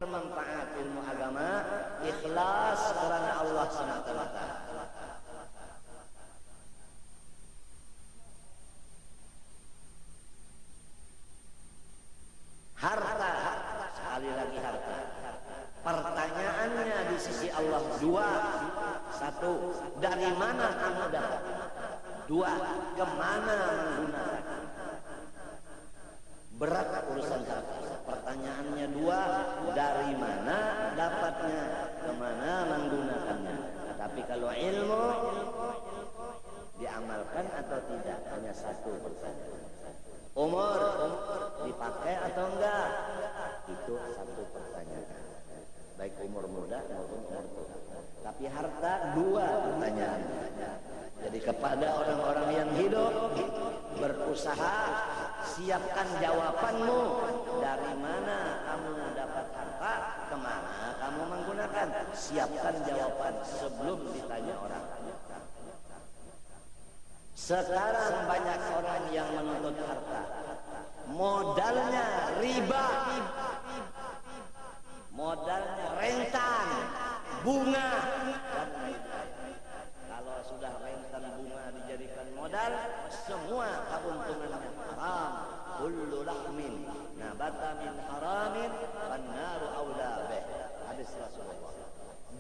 bermanfaat ilmu agama, ikhlas karena Allah SWT. Harta, sekali lagi harta. Pertanyaannya di sisi Allah dua. Satu, dari mana kamu dapat? Dua, kemana menggunakan? Berat urusan harta. Pertanyaannya dua, dari mana dapatnya, kemana menggunakannya. Tapi kalau ilmu diamalkan atau tidak, hanya satu pertanyaan. Umur dipakai atau enggak? Itu satu pertanyaan. Baik umur muda maupun umur tua. Tapi harta dua pertanyaan. Jadi kepada orang-orang yang hidup, berusaha, siapkan jawabanmu. Dari mana kamu dapat harta, kemana kamu menggunakan? Siapkan jawaban sebelum ditanya orang. Sekarang banyak orang yang menuntut harta, modalnya riba, modalnya rentan, bunga. Kalau sudah rentan bunga dijadikan modal, semua keuntungannya haram. Kullu lahmin nabata min haramin fannaru aula bih. Hadis Rasulullah.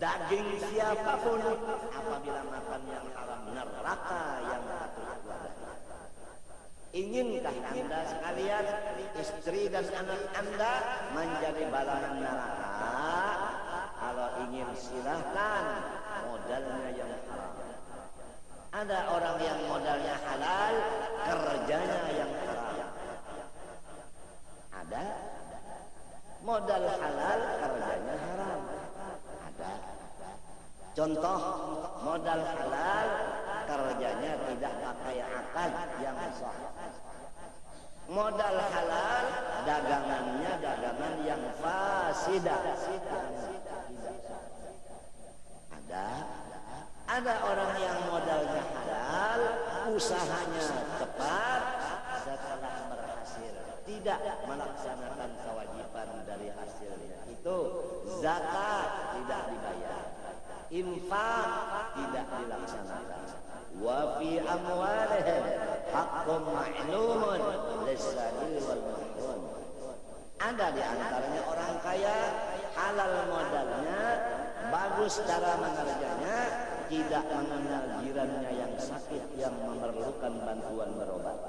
Daging siapapun apabila makan yang haram, neraka yang patut wadahnya. Inginkah Anda sekalian, istri dan anak Anda menjadi balahan neraka? Kalau ingin silahkan, modalnya yang haram. Ada orang yang modalnya halal, kerjanya yang haram. Ada modal halal, kerjanya haram. Ada. Contoh, modal halal, kerjanya tidak pakai akad yang sah. Modal halal, dagangannya dagangan yang fasidah. Ada orang yang modalnya halal, usahanya tepat, setelah berhasil tidak melaksanakan kewajiban dari hasilnya. Itu zakat tidak dibayar, infak tidak dilaksanakan. Wa fi amwalihim haqqun ma'lumun lis-sa'il wal mahrum. Ada di antaranya orang kaya, halal modalnya, bagus cara mengerjanya, tidak mengenal jirannya yang sakit, yang memerlukan bantuan berobat.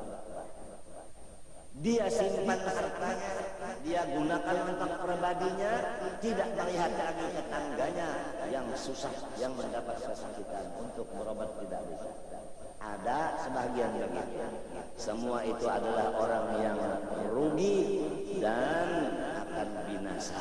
Dia simpan hartanya, dia gunakan untuk pribadinya, tidak melihat lagi tetangganya yang susah, yang mendapat kesakitan, untuk berobat tidak bisa. Ada sebagian begitu. Semua itu adalah orang yang rugi dan akan binasa.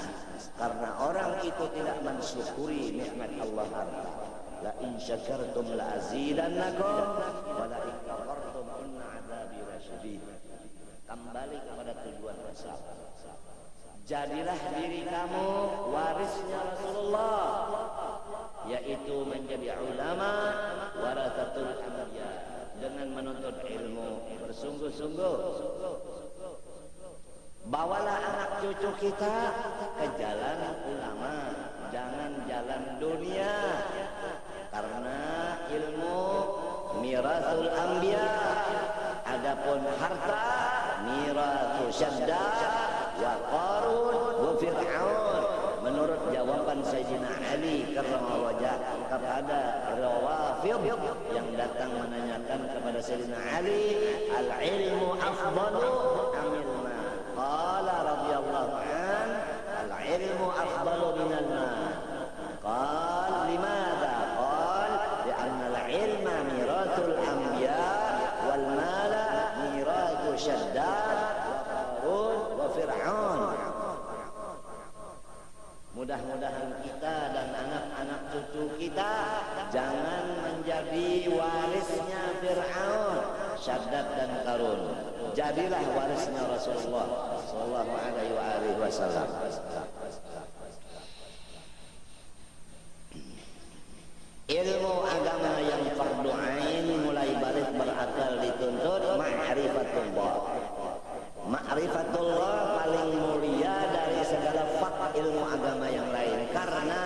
Karena orang itu tidak mensyukuri nikmat Allah harta. La in syakartum la azidannakum wa la in kafartum inna adzabi lasyadid. Kembali kepada tujuan asal. Jadilah diri kamu warisnya Rasulullah, yaitu menjadi ulama warathatul anbiya, dengan menuntut ilmu bersungguh-sungguh. Bawalah anak cucu kita ke jalan ulama, jangan jalan dunia. Karena ilmu mirasul anbiya, adapun harta miratu Syaddad wa Qarun wa Fir'aun. Menurut jawaban Sayyidina Ali karramallahu wajhah kepada Rawafid yang datang menanyakan kepada Sayyidina Ali, al-ilmu afdalu amil mal. Qala radhiyallahu an, al-ilmu afdalu minal mal. Qala limadha? Qala li'anna al-ilma miratul anbiya wal mala miratu Syaddad wa Qarun wa Fir'aun. Mudah-mudahan kita dan anak-anak cucu kita jangan menjadi warisnya Fir'aun, Syaddad dan Qarun. Jadilah warisnya Rasulullah sallallahu alaihi wasallam. Ilmu agama yang fardu ain mulai balik berakal dituntut ma'rifatullah. Ma'rifatullah paling mulia dari segala ilmu agama yang lain, karena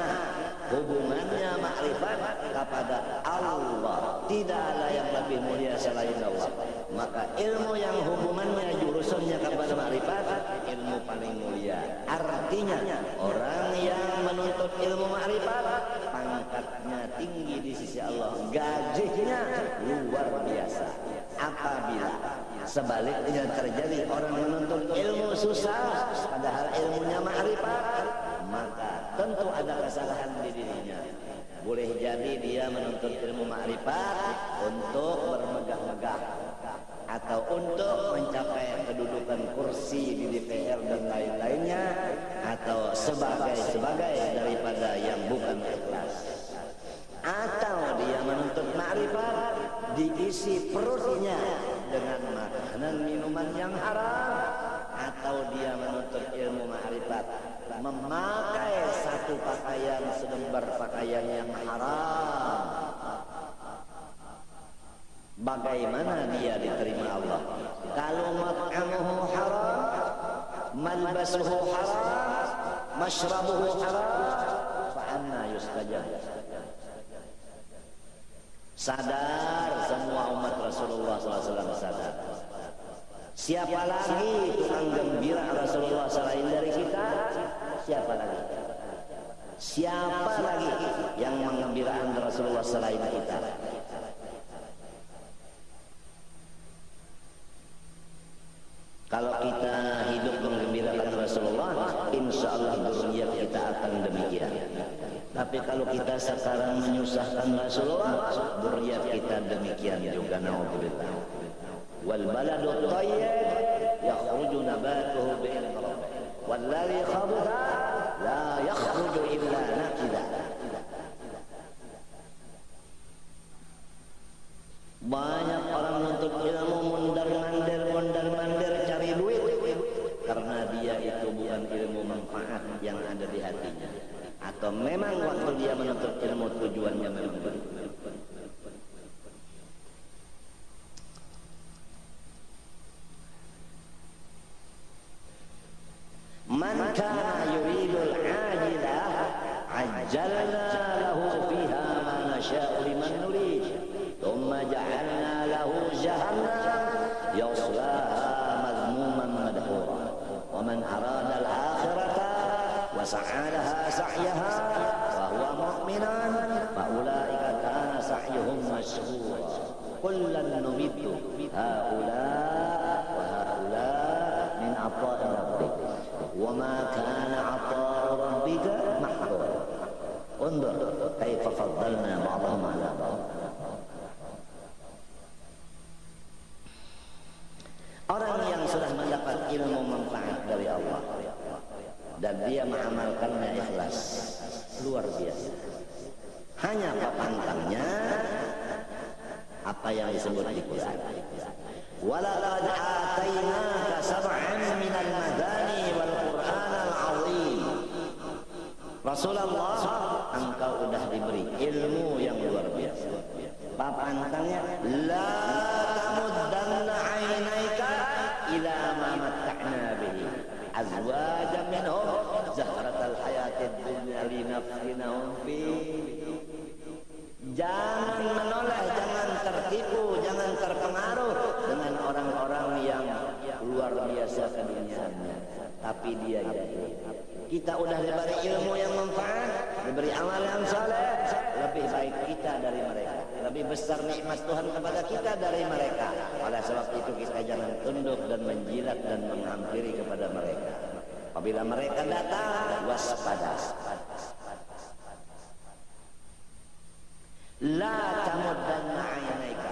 hubungannya makrifat kepada Allah, tidak ada yang lebih mulia selain Allah. Maka ilmu yang hubungannya jurusannya kepada makrifat, ilmu paling mulia. Artinya orang yang menuntut ilmu makrifat pangkatnya tinggi di sisi Allah, gajinya luar biasa. Apabila sebaliknya terjadi orang menuntut ilmu susah padahal ilmunya makrifat, maka tentu ada kesalahan di dirinya. Boleh jadi dia menuntut ilmu makrifat untuk bermegah-megah atau untuk mencapai kedudukan kursi di DPR dan lain-lainnya, atau sebagai daripada yang bukan ikhlas. Atau dia menuntut makrifat diisi perutnya dengan makanan minuman yang haram, atau dia menuntut ilmu makrifat memakai satu pakaian selembar pakaian yang haram. Bagaimana dia diterima Allah? Kalau mat'amuhu haram, malbasuhu haram, mashrabuhu haram, fa anna yustajab. Sadar semua umat Rasulullah SAW, sadar. Siapa lagi tukang gembira Rasulullah selain dari kita? Siapa lagi? Siapa lagi yang menggembirakan Rasulullah selain kita? Kalau kita hidup menggembirakan Rasulullah, insya Allah dunia kita akan demikian. Tapi kalau kita sekarang menyusahkan Rasulullah, dunia kita demikian juga. Na'udzubillah. Wal baladu thayyib yakhruju nabatuhu bi'idhni rabbih, walladhi khabutha la yakhruju illa nakida. Banyak orang menuntut ilmu mondar-mandir cari duit, karena dia itu bukan ilmu manfaat yang ada di hatinya, atau memang waktu dia menuntut ilmu tujuannya memang begitu. Man kana yuridul ajilah ajjalna lahu fiha ma nasha'u liman nurid thumma ja'alna lahu jahannam yaslaha madhmuman madhura wa man arada al-akhirata wa sa'alaha sa'yaha wa huwa mu'minan fa ulaika kana sa'yuhum mashkura kullan numiddu haula wa haula min ata'i rabbik wa ma kana ata'u rabbika mahdura. Undur kaifa faddalna ba'dahum 'ala ba'd. Orang yang sudah mendapat ilmu manfaat dari Allah dan dia mengamalkannya ikhlas, luar biasa. Hanya pantangnya apa yang disebut di Quran. Walaqad atainaka sab'an minal madani wal Qur'anal 'azim. Rasulullah, engkau sudah diberi ilmu yang luar biasa. Pantangnya, la tamuddanna 'ainaika ila ma matta'na bihi azwajan minhum zahratal hayatid dunya linaftinahum fi. Jangan menoleh, jangan tertipu, jangan terpengaruh dengan orang-orang yang luar biasa keduniaannya, tapi dia jadi. Kita udah diberi ilmu yang manfaat, diberi amal yang saleh, lebih baik kita dari mereka. Lebih besar nikmat Tuhan kepada kita dari mereka. Oleh sebab itu kita jangan tunduk dan menjilat dan menghampiri kepada mereka. Apabila mereka datang, waspada. La tamuddanna 'ainaika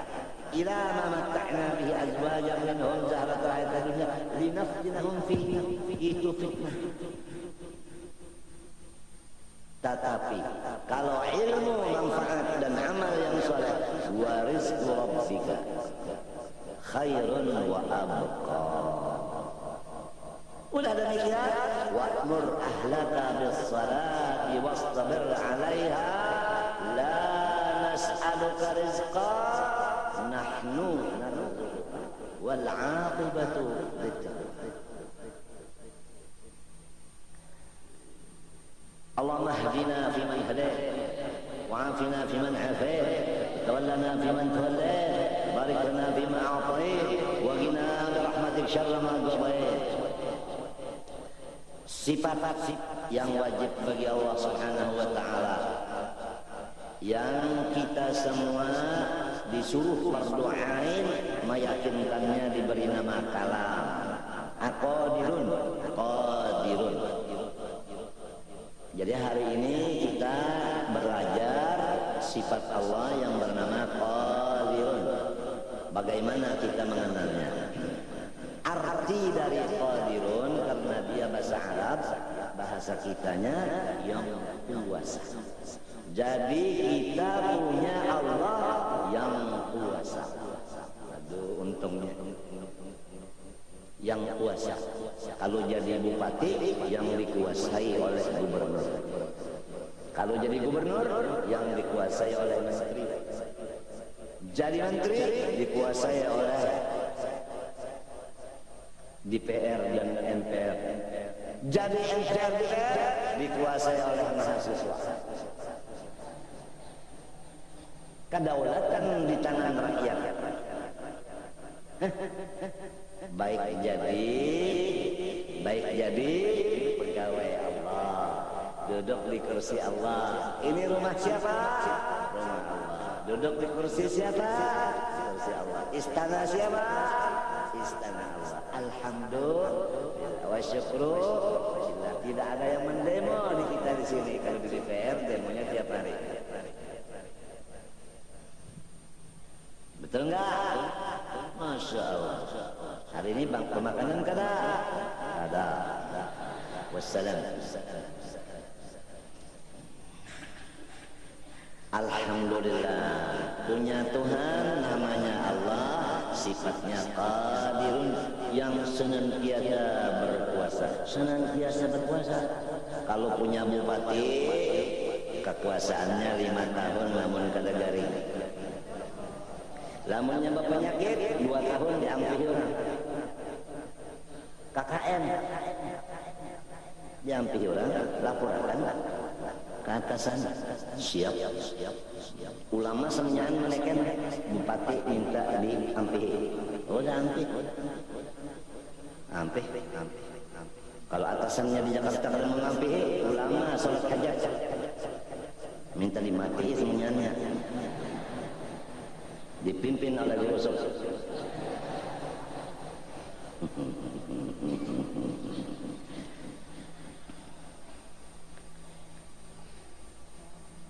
ila ma matta'na bihi azwajan minhum zahratal hayatid dunya linaftinahum fihi. Itu fitnah. Tetapi kalau ilmu manfaat dan amal yang saleh, wa rizqu rabbika khairun wa abqa. Udah demikian, wa'mur ahlaka bis-salati wastabir 'alaiha la nas'aluka rizqa nahnu narzuquka wal 'aqibatu lit-taqwa. Allahumma hdina fiman hadait, wa'afina fiman afait, tawallana fiman tawallait, barik lana fima a'tait, wa qina birahmatik syarra ma qadait. Sifat yang wajib bagi Allah Subhanahu wa taala yang kita semua disuruh berdoain, meyakinkannya diberi nama kalam. Qadirun. Jadi hari ini kita belajar sifat Allah yang bernama Qadirun. Bagaimana kita mengenalnya? Arti dari Qadirun, karena dia bahasa Arab, bahasa kitanya yang kuasa. Jadi kita punya Allah yang kuasa. Aduh, untungnya yang kuasa. Kalau jadi bupati, yang dikuasai oleh gubernur. Kalau jadi gubernur, yang dikuasai oleh menteri. Jadi menteri dikuasai oleh DPR dan MPR. Jadi MPR dikuasai oleh mahasiswa. Kedaulatan di tangan rakyat. Baik jadi pegawai Allah, duduk di kursi Allah. Ini rumah siapa? Rumah Allah. Duduk di kursi siapa? Kursi Allah. Istana siapa? Istana Allah. Alhamdulillah wa syukru. Tidak ada yang mendemo di kita di sini. Kalau di DPR demonya tiap hari. Betul enggak? Masya Allah. Hari ini bang pemakanan kada? Ada. Wassalam. Alhamdulillah, punya Tuhan namanya Allah, sifatnya Qadirun, yang senantiasa berkuasa. Senantiasa berkuasa. Kalau punya bupati, kekuasaannya 5 tahun namun kada garing. Lamunnya penyakit 2 tahun diambil orang. KKN diambil orang, laporkan ke atasan. Siap. Ulama semenjaan menekan bupati minta diambil. Udah ampih. Kalau atasannya di Jakarta kalau mengambil, ulama sholat hajat minta dimati semuanya. Dipimpin oleh Yusuf.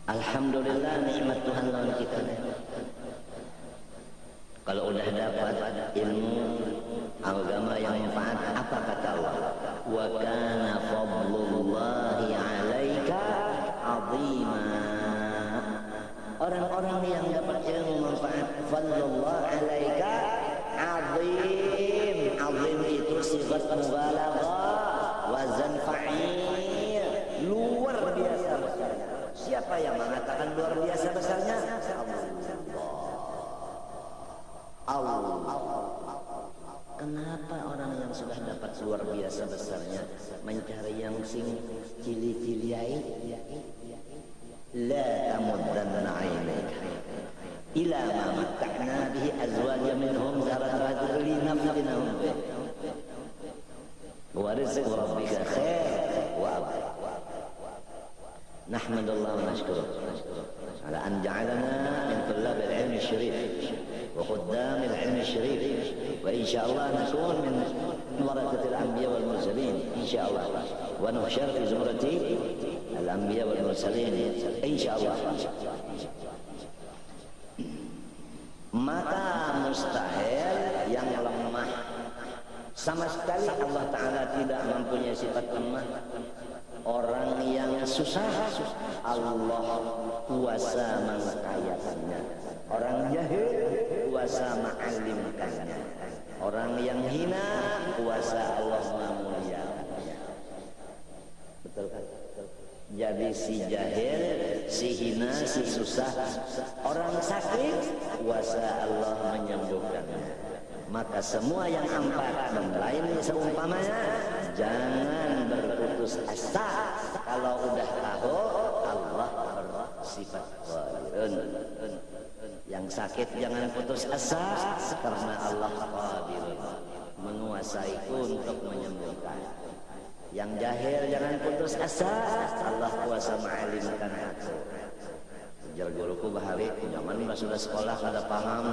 Alhamdulillah, nikmat Tuhan lawan kita. Kalau udah dapat ilmu agama yang manfaat, apa kata Allah? Wa kana fadlullahi 'alaika 'azima. Orang-orang yang dapat ilmu manfaat, fadlullah 'alaika 'azim. 'Azim itu sifat mubalaghah, wazan fa'il, luar biasa besarnya. Siapa yang mengatakan luar biasa besarnya? Allah. Kenapa orang yang sudah dapat luar biasa besarnya mencari yang sing cili-ciliai? La tamuddanna 'ainaka ila ma matta'na bihi azwajan minhum zaratul linaftinahum wa rizqu rabbika khair wa abqa. Nahmadullah wa nashkuruh ala an ja'alana min tullab al-'ilm al-sharif wa quddam al-'ilm al-sharif, wa insyaallah nakun min warathatil anbiya wal mursalin insyaallah, wa nuhsyar fi zumrati al-anbiya wal mursalin insyaallah. Maka mustahil yang lemah, sama sekali Allah Ta'ala tidak mempunyai sifat lemah. Orang yang susah, Allah kuasa mengkayakannya. Orang jahil, kuasa mengalimkannya. Orang yang hina, kuasa Allah memuliakannya. Betul kan? Jadi si jahil, si hina, si susah, orang sakit, kuasa Allah menyembuhkannya. Maka semua yang empat dan lain seumpamanya, jangan berputus asa kalau udah tahu Allah bersifat qadirun. Yang sakit jangan putus asa karena Allah qadirun, menguasaiku untuk menyembuhkan. Yang jahil jangan putus asa, Allah kuasa mengalimkan aku. Ujar guruku bahari, zaman sudah sekolah kada paham,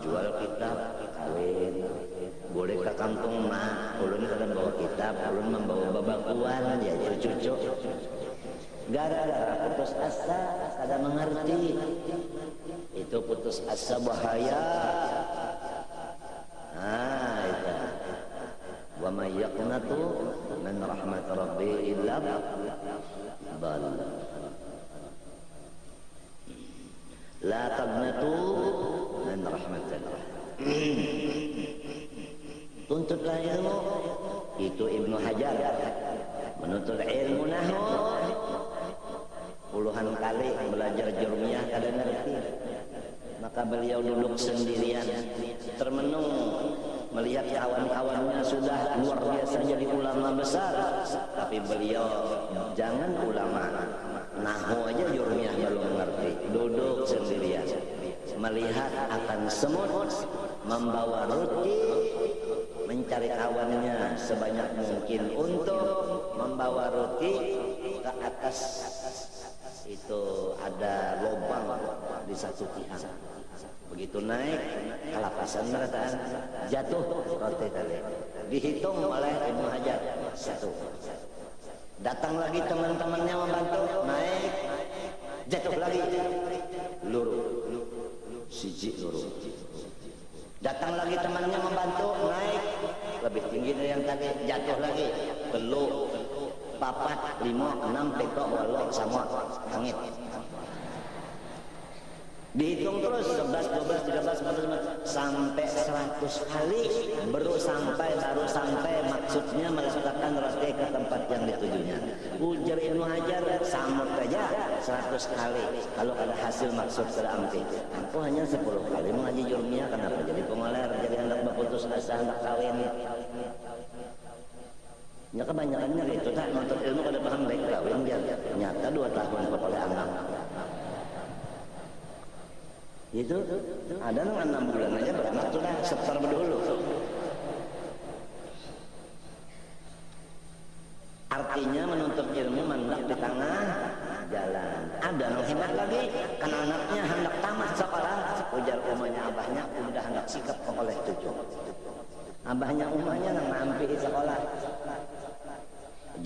jual kitab, kawin. Boleh ke kampung mah, ulun kada bawa kitab, ulun membawa babakuan, ya cucu. Gara-gara putus asa, kada mengerti. Itu putus asa bahaya. Nah, itu. Wa may yaqnatu min rahmat rabbi illa dhal. La taqnatu min rahmatillah. Tuntutlah ilmu. Itu Ibnu Hajar menuntut ilmu nahwu puluhan kali belajar jurmiyah kada ngerti. Maka beliau duduk sendirian termenung melihat kawan-kawannya sudah luar biasa jadi ulama besar, tapi beliau jangan ulama nahwu aja jurmiyah belum mengerti, duduk sendirian melihat akan semut membawa roti, mencari kawannya sebanyak mungkin untuk membawa roti ke atas. Itu ada lubang di satu tiang. Begitu naik kelapasan merataan, jatuh roti tadi. Dihitung oleh Ibnu Hajar satu. Datang lagi teman-temannya membantu, naik, jatuh lagi, luru, siji luru. Datang lagi temannya membantu, naik, lebih tinggi dari yang tadi, jatuh lagi, telu, papat, 5, 6, peko, walau, sama, langit. Dihitung terus 11, 12, 13, 14, sampai 100 kali baru sampai maksudnya meletakkan roti ke tempat yang ditujunya. Ujar Ibnu Hajar samut aja 100 kali. Kalau ada hasil maksud sudah ambil. Aku hanya 10 kali mengaji jurmiyah, kenapa jadi pengoler, jadi anak berputus asa, anak kawin. Ya kebanyakannya gitu, tak nonton ilmu kada paham baik kawin dia. Nyata 2 tahun oleh anak. Itu ada 6 bulan aja beranak sudah sebentar berdulu. Artinya menuntut ilmu mendak di tengah jalan. Ada yang hebat lagi, karena anaknya hendak tamat sekolah, ujar umahnya abahnya udah hendak sikap oleh cucu. Abahnya umahnya nang mampi sekolah.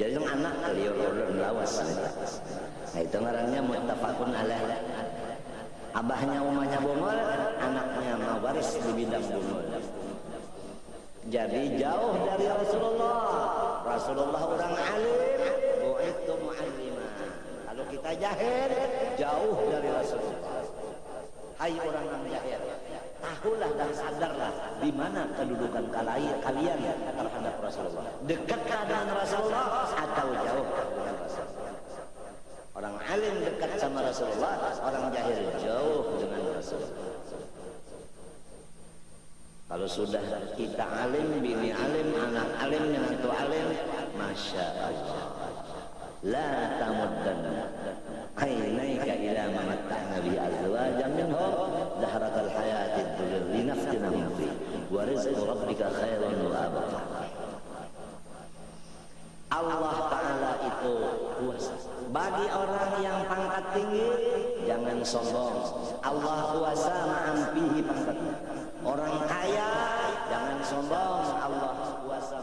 Jadi yang anak liur-liur lawas. Nah itu ngarannya muttafaqun alaih. Abahnya umahnya bungul, anaknya mawaris di bidang bungul. Jadi jauh dari Rasulullah. Rasulullah orang alim, bu'ithu mu'allimah. Kalau kita jahil, jauh dari Rasulullah. Hai orang yang jahil, tahulah dan sadarlah di mana kedudukan kalian terhadap Rasulullah. Dekat dengan Rasulullah atau jauh dengan Rasulullah. Orang alim dekat sama Rasulullah, orang jahil jauh dengan Rasulullah. Kalau sudah kita alim, bini alim, anak alim, menantu alim, Masya Allah. La tamuddanna ainaika ila ma matta'na bi azwajan minhum dahratal hayatid dunya linaftinahum fi wa rizqu rabbika khairun wa abqa. Allah Ta'ala itu kuasa. Bagi orang yang pangkat tinggi, jangan sombong. Allah kuasa mengampihi pangkatnya. Orang kaya, jangan sombong. Allah kuasa